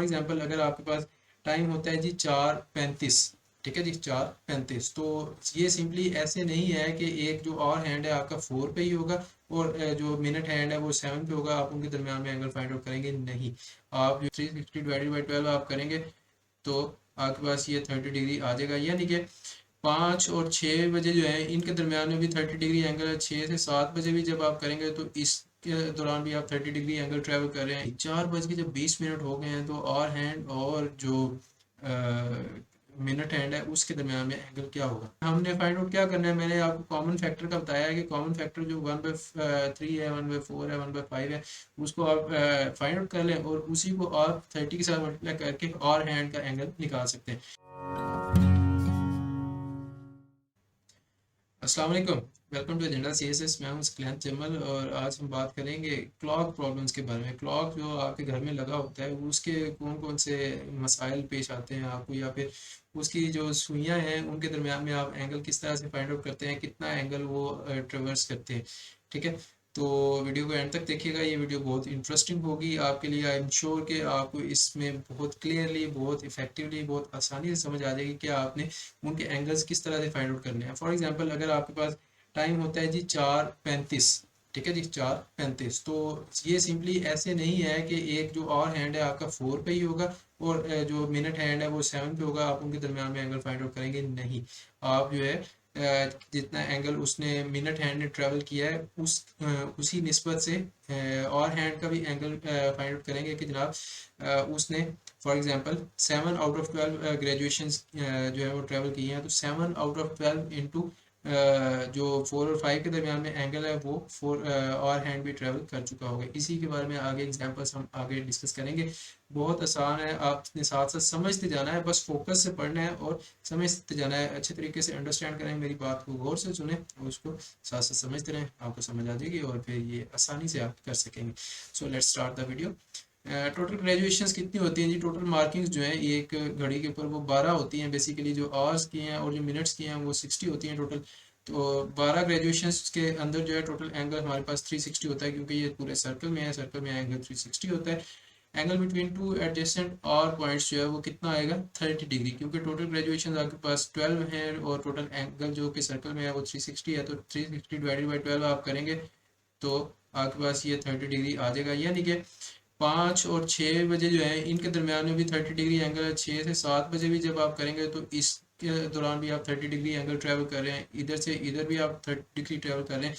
For example अगर आपके पास time होता है जी 4:35, ठीक है जी 4:35, तो ये सिंपली ऐसे नहीं है कि एक जो और हैंड है आपका 4 पे ही होगा और जो मिनट हैंड है वो 7 पे होगा, आप उनके दरमियान में एंगल फाइंड आउट करेंगे नहीं। आप जो 360 डिवाइडेड बाई 12 आप करेंगे तो आपके पास ये 30 डिग्री आ जाएगा, यानी कि 5 और 6 बजे जो है इनके दरमियान में भी 30 डिग्री एंगल है। 6 से 7 बजे भी जब आप करेंगे तो इसके दौरान भी आप 30 डिग्री एंगल ट्रेवल कर रहे हैं। 4 बज के जब 20 मिनट हो गए हैं तो और हैंड और जो मिनट हैंड है उसके दरमियान में एंगल क्या होगा, हमने फाइंड आउट क्या करना है। मैंने आपको कॉमन फैक्टर का बताया है कि कॉमन फैक्टर जो 1/3 है, 1/4 है, 1/5 है, उसको आप फाइंड आउट कर लें और उसी को आप 30 के साथ मल्टीप्लाई करके और हैंड का एंगल निकाल सकते हैं। अस्सलाम वालेकुम, वेलकम टू एजेंडा सीएसएस। मैं हूं सकलैन जमल और आज हम बात करेंगे क्लॉक प्रॉब्लम्स के बारे में। क्लॉक जो आपके घर में लगा होता है उसके कौन कौन से मसाइल पेश आते हैं आपको, या फिर उसकी जो सुइयां हैं उनके दरमियान में आप एंगल किस तरह से फाइंड आउट करते हैं, कितना एंगल वो ट्रेवर्स करते हैं। ठीक है, तो वीडियो को एंड तक देखिएगा, ये वीडियो बहुत इंटरेस्टिंग होगी आपके लिए। आई एम श्योर कि आपको इसमें बहुत क्लियरली, बहुत इफेक्टिवली, बहुत आसानी से समझ आ जाएगी कि आपने उनके एंगल्स किस तरह से फाइंड आउट करने हैं। फॉर एग्जांपल अगर आपके पास टाइम होता है जी 4:35, ठीक है जी 4:35, तो ये सिंपली ऐसे नहीं है कि एक जो और हैंड है आपका 4 पे ही होगा और जो मिनट हैंड है वो 7 पे होगा, आप उनके दरमियान में एंगल फाइंड आउट करेंगे नहीं। आप जो है जितना एंगल उसने मिनट हैंड ने ट्रेवल किया है उसी निस्बत से और हैंड का भी एंगल फाइंड आउट करेंगे कि जनाब उसने फॉर एग्जांपल 7/12 ग्रेजुएशन जो है वो ट्रेवल किए हैं, तो 7/12 इंटू जो 4 और 5 के दरमियान में एंगल है वो 4 और हैंड भी ट्रेवल कर चुका होगा। इसी के बारे में आगे एग्जांपल्स हम आगे डिस्कस करेंगे। बहुत आसान है, आपने साथ साथ समझते जाना है, बस फोकस से पढ़ना है और समझते जाना है। अच्छे तरीके से अंडरस्टैंड करें, मेरी बात को गौर से सुने और उसको साथ साथ समझते रहें, आपको समझ आ जाएगी और फिर ये आसानी से आप कर सकेंगे। So let's start the video. Total graduations कितनी होती हैं जी? टोटल मार्किंग्स जो है एक घड़ी के ऊपर वो 12 होती हैं बेसिकली। जो आवर्स की हैं और जो मिनट्स की हैं वो 60 होती हैं टोटल। तो 12 ग्रेजुएशंस के अंदर जो है टोटल एंगल हमारे पास 360 होता है, क्योंकि ये पूरे सर्कल में है, सर्कल में एंगल 360 होता है। एंगल बिटवीन टू एडजेसेंट और पॉइंट्स जो है वो कितना आएगा 30 डिग्री, क्योंकि टोटल ग्रेजुएशन आपके पास 12 है और टोटल एंगल जो कि सर्कल में है वो 360 है, तो 360 डिवाइडेड बाई 12 आप करेंगे तो आपके पास ये 30 डिग्री आ जाएगा। यानी कि 5 और 6 बजे जो है इनके दरमियान में भी 30 डिग्री एंगल है। 6 से 7 बजे भी जब आप करेंगे तो इसके दौरान भी आप 30 डिग्री एंगल ट्रेवल कर रहे हैं। इधर से इधर भी आप 30 डिग्री ट्रेवल कर रहे हैं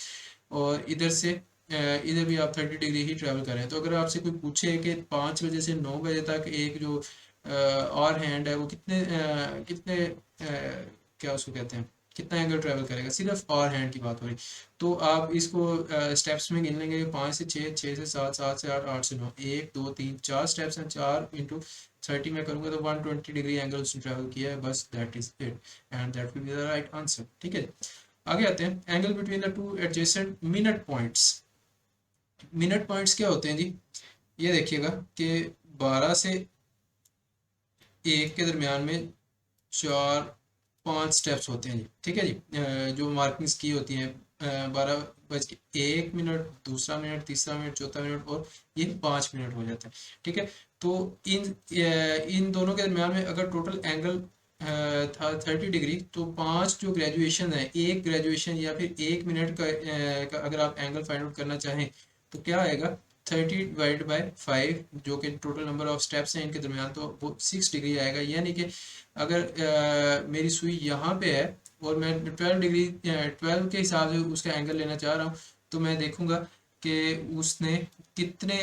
और इधर से इधर भी आप 30 डिग्री ही ट्रेवल कर रहे हैं। तो अगर आपसे कोई पूछे कि 5 बजे से 9 बजे तक एक जो और हैंड है वो कितने क्या उसको कहते हैं, कितना एंगल ट्रेवल करेगा, सिर्फ और हैंड की बात हो रही, तो आप इसको स्टेप्स में गिन लेंगे। 5 से 6, 6 से 7, 7 से 8, 8 से 9, 1 2 3 4 स्टेप्स हैं। 4 इंटू 30 में करूँगा तो 120 डिग्री एंगल उसने ट्रेवल किया है, बस that is it and that will be the right answer. ठीक है, आगे आते हैं। Angle between the two adjacent minute points. Minute points क्या होते हैं जी? ये देखिएगा कि 12 से 1 के दरमियान में 4-5 स्टेप्स होते हैं जी। ठीक है जी, जो मार्किंग्स की होती हैं 12:01, दूसरा मिनट, तीसरा मिनट, चौथा मिनट और ये 5 मिनट हो जाता है। ठीक है, तो इन दोनों के दरमियान में अगर टोटल एंगल था 30 डिग्री, तो 5 जो ग्रेजुएशन है, एक ग्रेजुएशन या फिर 1 मिनट का अगर आप एंगल फाइंड आउट करना चाहें तो क्या आएगा 30 डिवाइड बाई 5, जो कि टोटल नंबर ऑफ स्टेप्स हैं इनके दरमियान, तो वो 6 डिग्री आएगा। यानी कि अगर मेरी सुई यहाँ पे है और मैं 12 डिग्री 12 के हिसाब से उसका एंगल लेना चाह रहा हूँ, तो मैं देखूंगा कि उसने कितने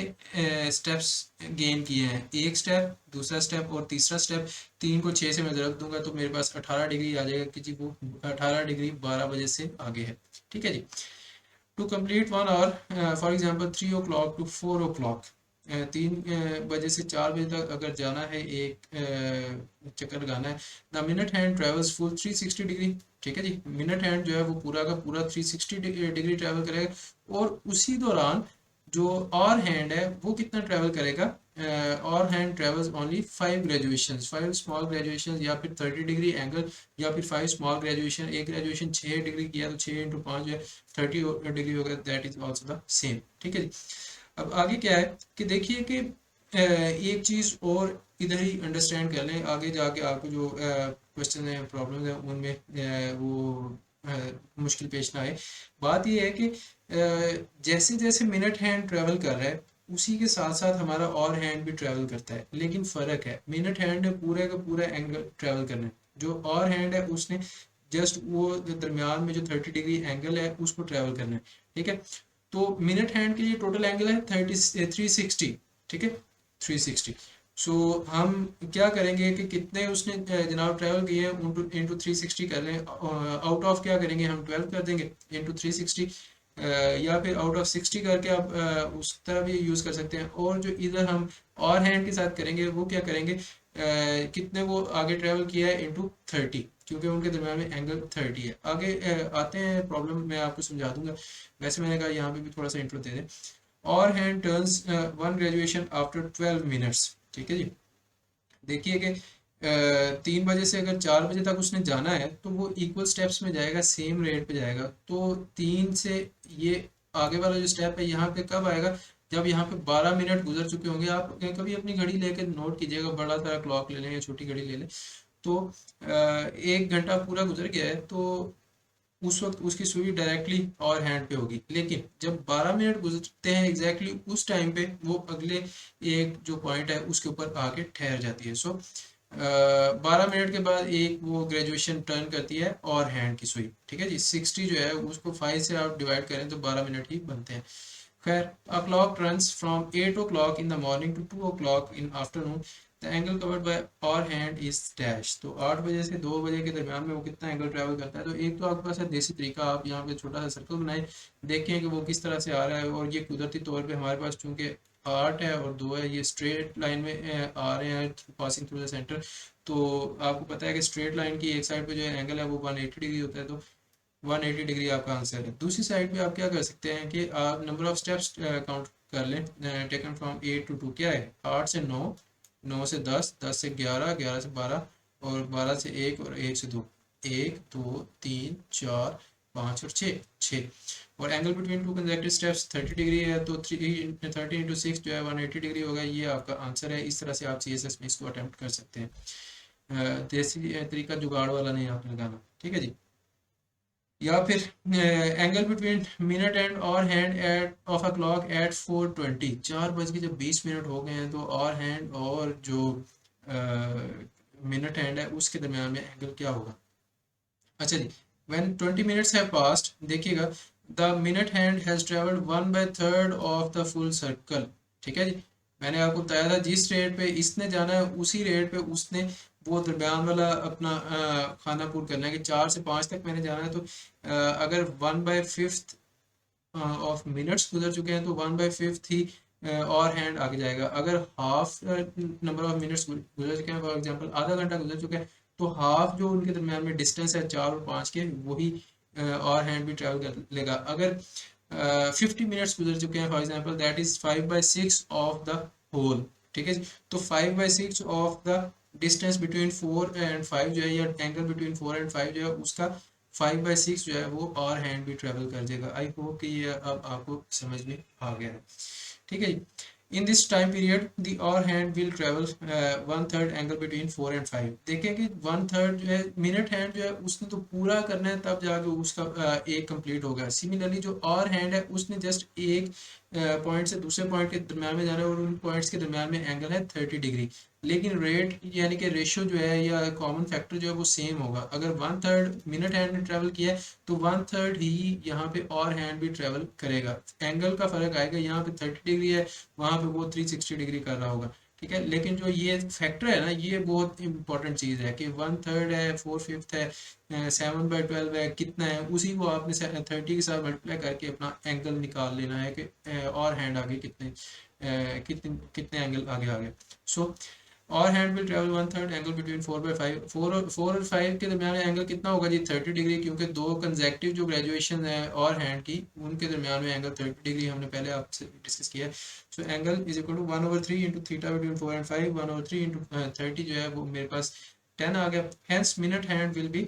स्टेप्स गेन किए हैं। एक स्टेप, दूसरा स्टेप और तीसरा स्टेप। 3 को 6 से मैं रख दूंगा तो मेरे पास 18 डिग्री आ जाएगा कि जी वो 18 डिग्री 12 बजे से आगे है। ठीक है जी। To complete 1 hour, for example 3 o'clock to 4 o'clock, 3 बजे से 4 बजे तक अगर जाना है, एक चक्कर लगाना है। The minute hand travels full 360 degree. ठीक है जी, मिनट हैंड जो है वो पूरा का पूरा 360 डिग्री ट्रेवल करेगा और उसी दौरान जो और हैंड है वो कितना ट्रेवल करेगा। और hand travels only 5 graduations, 5 small graduations या फिर 30 डिग्री एंगल या फिर 5 स्मॉल ग्रेजुएशन। एक ग्रेजुएशन 6 डिग्री किया तो 6 इंटू 5 जो है 30 डिग्री हो गया, that is also the same. ठीक है जी। अब आगे क्या है कि देखिए कि एक चीज़ और इधर ही अंडरस्टैंड कर लें, आगे जाके आपको जो क्वेश्चन है प्रॉब्लम है उनमें वो मुश्किल पेश ना आए। बात ये है कि जैसे जैसे मिनट हैंड ट्रेवल कर रहा है उसी के साथ साथ हमारा और हैंड भी ट्रेवल करता है, लेकिन फ़र्क है मिनट हैंड ने पूरे का पूरा एंगल ट्रेवल करना है, जो और हैंड है उसने जस्ट वो जो दरमियान में जो 30 डिग्री एंगल है उसको ट्रेवल करना है। ठीक है, तो मिनट हैंड के लिए टोटल एंगल है 360। ठीक है, 360। सो हम क्या करेंगे कि कितने उसने जनाब ट्रैवल किए हैं इंटू 360 कर लें, आउट ऑफ क्या करेंगे हम 12 कर देंगे इंटू 360, या फिर आउट ऑफ 60 करके आप उस तरह भी यूज़ कर सकते हैं। और जो इधर हम और हैंड के साथ करेंगे वो क्या करेंगे, कितने वो आगे ट्रैवल किया है इंटू 30, क्योंकि उनके दरम्यान में एंगल 30 है। आगे आते हैं प्रॉब्लम मैं आपको समझा दूंगा, वैसे मैंने कहा यहाँ पे भी थोड़ा सा इंट्रो दे दें। और hand turns one graduation after 12 minutes. ठीक है जी, देखिए कि 3 बजे से अगर 4 बजे तक उसने जाना है तो वो इक्वल स्टेप्स में जाएगा, सेम रेट पे जाएगा। तो 3 से ये आगे वाला जो स्टेप है यहाँ पे कब आएगा, जब यहाँ पे 12 मिनट गुजर चुके होंगे। आप कभी अपनी घड़ी लेके नोट कीजिएगा, बड़ा सारा क्लॉक ले लें या छोटी घड़ी ले लें, तो 1 घंटा पूरा गुजर गया है तो उस वक्त उसकी सुई डायरेक्टली और हैंड पे होगी। लेकिन जब 12 मिनट गुजरते हैं एग्जैक्टली उस टाइम पे वो अगले एक जो पॉइंट है उसके ऊपर आके ठहर जाती है। सो 12 मिनट के बाद एक वो ग्रेजुएशन टर्न करती है और हैंड की सुई। ठीक है जी, 60 जो है उसको 5 से आप डिवाइड करें तो 12 मिनट ही बनते हैं। खैर, a clock runs from 8 o'clock in the morning to 2 o'clock in afternoon. The angle covered by our hand is dash. तो 8 बजे से 2 बजे के दरमियान में वो कितना एंगल ट्रैवल करता है। तो एक तो आपके पास है देसी तरीका, आप यहाँ पे छोटा सा सर्कल बनाएं, देखें कि वो किस तरह से आ रहा है। और ये कुदरती तौर पे हमारे पास चूंकि 8 है और 2 है, ये स्ट्रेट लाइन में आ रहे हैं पासिंग थ्रू द सेंटर। तो आपको पता है कि स्ट्रेट लाइन की एक साइड पे जो एंगल है वो 180 डिग्री होता है, तो 180 डिग्री आपका आंसर है। दूसरी साइड पे आप क्या कर सकते हैं कि आप नंबर ऑफ स्टेप्स काउंट कर लें, टेकन फ्रॉम 8 to 2 क्या है, 8 से 9, 9 से 10, 10 से 11, 11 से 12 और 12 से 1 और 1 से 2, 1 2 3 4 5 और 6, 6। और angle between two consecutive steps 30 degree है, तो 30 इंटू 6 जो है 180 डिग्री होगा। ये आपका आंसर है। इस तरह से आप CSS में इसको अटेम्प्ट कर सकते हैं। देसी तरीका जुगाड़ वाला नहीं आपने लगाना। ठीक है जी, या फिर angle between minute and hour hand at of a clock at 4:20, 4 बज के जब 20 मिनट हो गए हैं तो और हैंड और जो मिनट हैंड है उसके दरमियान में एंगल क्या होगा। अच्छा जी, व्हेन 20 मिनट्स हैव पास्ड, देखिएगा the minute hand has travelled 1/3 of the full circle. ठीक है जी, मैंने आपको बताया था जिस रेट पे इसने जाना है उसी रेट पे उसने वो दरमियान वाला अपना खाना पूरा करना है कि 4 से 5 तक मैंने जाना है। तो अगर 1/5 ऑफ मिनट्स गुजर चुके हैं तो 1/5 ही और हैंड आगे जाएगा। अगर हाफ नंबर ऑफ मिनट्स गुजर चुके हैं, फॉर एग्जांपल आधा घंटा गुजर चुका है, तो हाफ जो उनके दरमियान में डिस्टेंस है 4 और 5 के, वही और हैंड भी ट्रैवल कर लेगा। अगर 50 मिनट्स गुजर चुके हैं for example, that is 5/6 of the whole. ठीक है जी, तो 5/6 of the distance between 4 and 5 जो है, या एंगल बिटवीन 4 एंड 5 जो है, उसका 5/6 जो है वो और हैंड भी ट्रेवल कर जाएगा। आई होप कि ये अब आपको समझ में आ गया है। ठीक है जी, in this time period the hour hand will travel 1/3 angle between 4 and 5। देखें कि 1/3 जो है मिनट हैंड जो है उसने तो पूरा करना है तब जाके उसका एक कंप्लीट होगा। सिमिलरली जो और हैंड है उसने जस्ट एक पॉइंट से दूसरे पॉइंट के दरमियान में जाना है और उन पॉइंट्स के दरमियान में एंगल है 30 डिग्री। लेकिन रेट यानी कि रेशो जो है या कॉमन फैक्टर जो है वो सेम होगा। अगर 1/3 मिनट हैंड ने ट्रेवल किया है तो 1/3 ही यहाँ पे और हैंड भी ट्रेवल करेगा। एंगल का फर्क आएगा, यहाँ पे 30 डिग्री है, वहाँ पे वो 360 डिग्री कर रहा होगा। ठीक है, लेकिन जो ये फैक्टर है ना, ये बहुत इंपॉर्टेंट चीज़ है कि 1/3 है, 4/5 है, 7/12 है, कितना है उसी को आपने 30 के साथ मल्टीप्लाई करके अपना एंगल निकाल लेना है कि और हैंड आगे कितने कितने एंगल आगे आ गए। सो और hand will travel 1/3 angle between 4/5, 4 और 5 के दरमियान एंगल कितना होगा जी, 30 डिग्री, क्योंकि दो कंजेक्टिव जो ग्रेजुएशन है और हैंड की उनके दरमियान में एंगल 30 डिग्री हमने पहले आपसे डिस्कस किया है। So angle is equal to 1/3 into theta between 4 and 5, 1/3 into 30 जो है वो मेरे पास 10 आ गया। Hence minute hand will be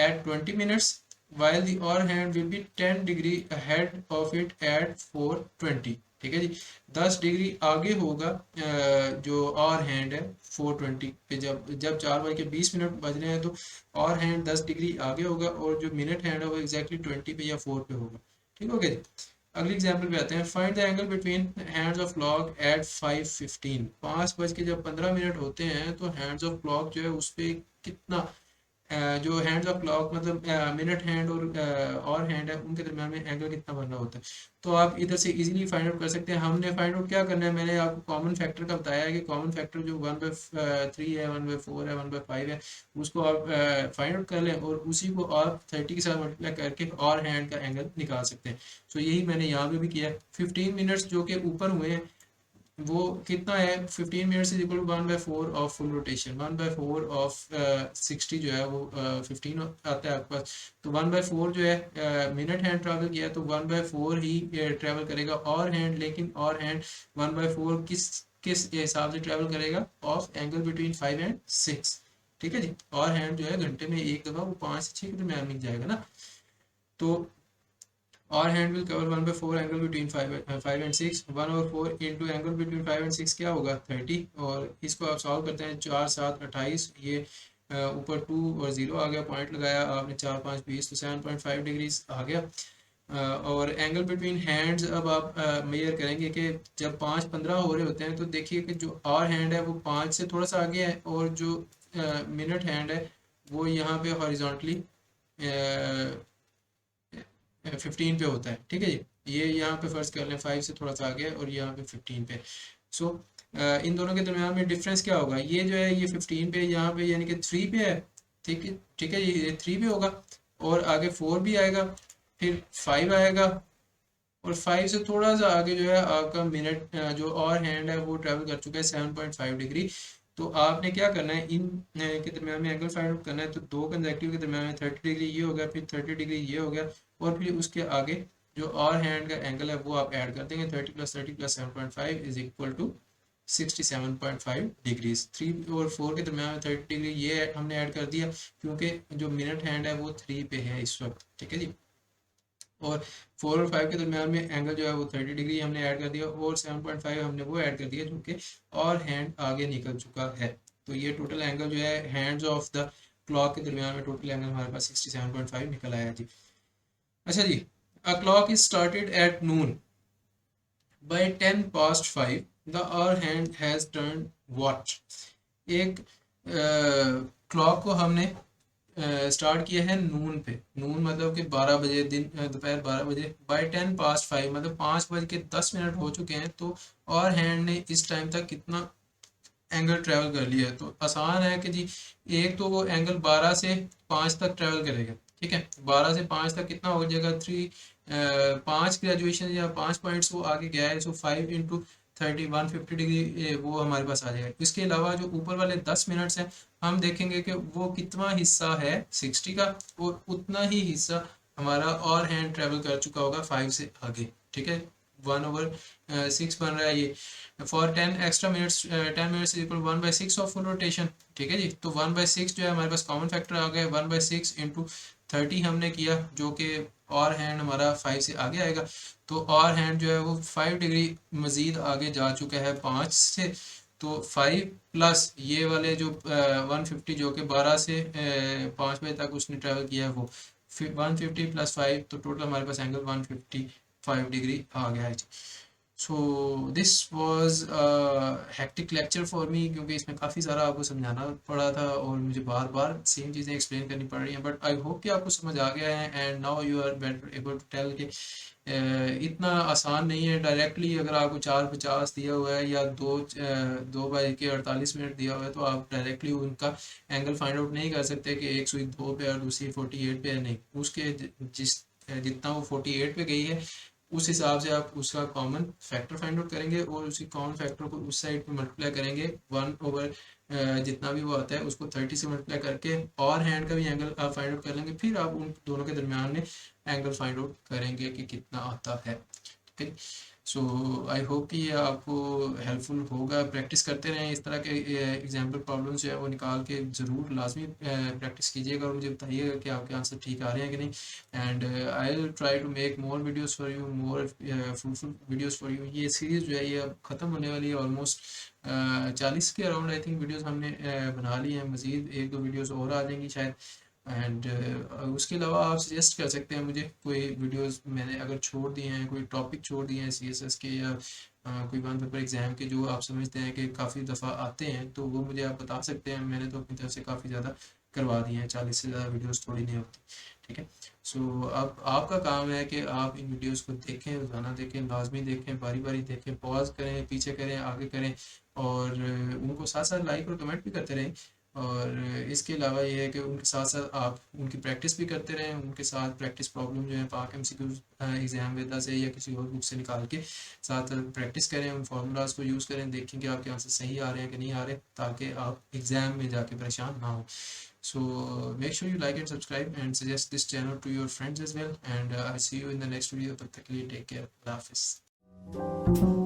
at 20 minutes while the hour hand will be 10 degree ahead of it at 4:20। ठीक है जी। 10 डिग्री आगे होगा जो और हैंड है 4:20 पे, जब जब 4:20 बज रहे हैं तो और हैंड 10 डिग्री आगे होगा और जो मिनट हैंड है वो एग्जैक्टली 20 पे या 4 पे होगा। ठीक हो गया जी। अगली एग्जांपल पे आते हैं। Find the angle between hands of clock at 5:15। 5 बज के जब 15 मिनट होते हैं तो हैंड्स ऑफ क्लॉक जो है उस पर कितना जो हैंड्स ऑफ क्लॉक मतलब मिनट हैंड और हैंड है उनके दरम्यान में एंगल कितना बनना होता है। तो आप इधर से इजीली फाइंड आउट कर सकते हैं। हमने फाइंड आउट क्या करना है, मैंने आपको कॉमन फैक्टर का बताया है कि कॉमन फैक्टर जो 1/3 है, 1/4 है, 1/5 है, उसको आप फाइंड आउट कर लें और उसी को आप 30 के साथ मल्टीप्लाई करके और हैंड का एंगल निकाल सकते हैं। सो यही मैंने यहाँ पे भी किया है। 15 मिनट्स जो कि ऊपर हुए हैं वो कितना है, 15 minutes is equal to 1/4 of full rotation. 1/4 of 60 जो है वो 15 आता है आपके पास। तो 1/4 जो है मिनट हैंड ट्रैवल किया तो 1/4 ही ट्रैवल करेगा और हैंड, लेकिन और हैंड 1/4 किस किस हिसाब से ट्रैवल करेगा, ऑफ एंगल बिटवीन 5 and 6। ठीक है जी। और हैंड जो है घंटे में एक दफ़ा वो 5 से 6 के दरम्यान मिल जाएगा ना। तो और hand will cover 1/4 angle between 5 and 6। 1/4 into angle between 5 and 6 क्या होगा, 30। और इसको आप सॉल्व करते हैं, 4 7 28, ये ऊपर 2 और 0 आ गया, पॉइंट लगाया आपने, 4 5 20 तो 7.5 डिग्रीज आ गया। और एंगल बिटवीन हैंड्स अब आप मेजर करेंगे कि जब 5:15 हो रहे होते हैं तो देखिए कि जो और हैंड है वो 5 से थोड़ा सा आगे है और जो मिनट हैंड है वो यहाँ पे हॉरिजॉन्टली 15 पे होता है। ठीक है जी। ये यहाँ पे फर्ज कर लें 5 से थोड़ा सा आगे है और यहाँ पे 15 पे। सो इन दोनों के दरम्यान में डिफरेंस क्या होगा, ये जो है ये 15 पे, यहाँ पे यानी कि 3 पे है। ठीक है, ठीक है, ये 3 पे होगा और आगे 4 भी आएगा, फिर 5 आएगा और 5 से थोड़ा सा आगे जो है आपका मिनट जो और हैंड है वो ट्रैवल कर चुका है 7.5 डिग्री। तो आपने क्या करना है, इन के दरम्यान में एंगल फाइंड आउट करना है। तो दो कंसेक्टिव के दरम्यान में 30 डिग्री ये हो गया, फिर 30 डिग्री ये हो गया और फिर उसके आगे जो और हैंड का एंगल है वो आप ऐड कर देंगे। 30 + 30 + 7.5 इज इक्वल टू 67.5 डिग्रीज। 3 और 4 के दरम्यान में 30 डिग्री ये हमने ऐड कर दिया क्योंकि जो मिनट हैंड है वो 3 पे है इस वक्त। ठीक है जी। और 4 और 5 के दरम्यान में एंगल जो है वो 30 डिग्री हमने ऐड कर दिया और 7.5 हमने वो ऐड कर दिया जो कि और हैंड आगे निकल चुका है। तो ये टोटल एंगल जो है हैंड्स ऑफ द क्लॉक के दरम्यान में टोटल एंगल हमारे पास 67.5 निकल आया जी। अच्छा जी। A clock is started at noon. By 5:10 the hour hand has turn what. एक क्लॉक को हमने स्टार्ट किया है नून पे। नून मतलब कि 12 बजे, दिन दोपहर 12 बजे। बाय 5:10 मतलब 5:10 हो चुके हैं। तो और हैंड ने इस टाइम तक कितना एंगल ट्रैवल कर लिया है। तो आसान है कि जी एक तो वो एंगल 12 से 5 तक ट्रैवल करेगा। ठीक है, 12 से 5 तक कितना हो जाएगा, 5 ग्रेजुएशन या 5 पॉइंट्स वो आगे गया है। सो 5 × 30 150 डिग्री वो हमारे पास आ जाएगा। इसके अलावा जो ऊपर वाले 10 मिनट्स हैं हम देखेंगे कि वो कितना हिस्सा है 60 का और उतना ही हिस्सा हमारा और हैंड ट्रैवल कर चुका होगा 5 से आगे। ठीक है, 1/6 बन रहा है ये। For 10 extra minutes 10 minutes equal 1/6 of full rotation. ठीक है जी। तो 1/6 जो है हमारे पास कॉमन फैक्टर आ गया, 1/6 इंटू 30 हमने किया जो कि और हैंड हमारा 5 से आगे आएगा। तो और हैंड जो है वो 5 डिग्री मजीद आगे जा चुका है 5 से। तो 5 प्लस ये वाले जो 150 जो कि 12 से 5 बजे तक उसने ट्रैवल किया है वो 150 + 5 तो टोटल हमारे पास एंगल 155 डिग्री आ गया है। So this was hectic lecture for me क्योंकि इसमें काफ़ी सारा आपको समझाना पड़ा था और मुझे बार बार सेम चीज़ें एक्सप्लेन करनी पड़ रही हैं। बट आई होप कि आपको समझ आ गया है and now you are better able to tell कि इतना आसान नहीं है डायरेक्टली। अगर आपको 4:50 दिया हुआ है या 2:48 दिया हुआ है तो आप डायरेक्टली उनका एंगल फाइंड आउट नहीं कर सकते कि एक सुई 2 पे और दूसरी 48 पे है। नहीं, उसके जितना वो 48 पे गई है उस हिसाब से आप उसका कॉमन फैक्टर फाइंड आउट करेंगे और उसी कॉमन फैक्टर को उस साइड पे मल्टीप्लाई करेंगे 1/, जितना भी वो आता है उसको 30 से मल्टीप्लाई करके और हैंड का भी एंगल आप फाइंड आउट कर लेंगे। फिर आप उन दोनों के दरमियान में एंगल फाइंड आउट करेंगे कि कितना आता है। ठीक है। सो आई होप कि ये आपको हेल्पफुल होगा। प्रैक्टिस करते रहें, इस तरह के एग्जाम्पल प्रॉब्लम्स जो है वो निकाल के ज़रूर लाजमी प्रैक्टिस कीजिएगा और मुझे बताइएगा कि आपके आंसर ठीक आ रहे हैं कि नहीं। And I will try to make more videos for you, more fruitful videos for you. ये सीरीज़ जो है ये अब ख़त्म होने वाली है ऑलमोस्ट। 40 के अराउंड आई थिंक वीडियोस हमने बना ली हैं, मज़ीद एक दो वीडियोस और आ जाएंगी शायद। एंड उसके अलावा आप सजेस्ट कर सकते हैं मुझे कोई वीडियोस मैंने अगर छोड़ दिए हैं, कोई टॉपिक छोड़ दिए हैं सीएसएस के, या कोई वन पेपर एग्ज़ाम के जो आप समझते हैं कि काफ़ी दफ़ा आते हैं, तो वो मुझे आप बता सकते हैं। मैंने तो अपनी तरफ से काफ़ी ज़्यादा करवा दिए हैं, 40 से ज़्यादा वीडियोस थोड़ी नहीं होती। ठीक है। सो अब आपका काम है कि आप इन वीडियोस को देखें, रोज़ाना देखें, लाजमी देखें, बारी बारी देखें, पॉज करें, पीछे करें, आगे करें, और उनको साथ साथ लाइक और कमेंट भी करते रहें। और इसके अलावा ये है कि उनके साथ साथ आप उनकी प्रैक्टिस भी करते रहें, उनके साथ प्रैक्टिस प्रॉब्लम जो है पाक एमसीक्यूज एग्जाम वेदा से या किसी और बुक से निकाल के साथ प्रैक्टिस करें, उन फार्मूलाज को यूज़ करें, देखें कि आपके आंसर सही आ रहे हैं कि नहीं आ रहे, ताकि आप एग्जाम में जाके परेशान ना हो। So make sure you like and subscribe and suggest this channel to your friends as well, and I see you in the next video. तब तक के लिए टेक केयर, अल्लाह हाफिज़।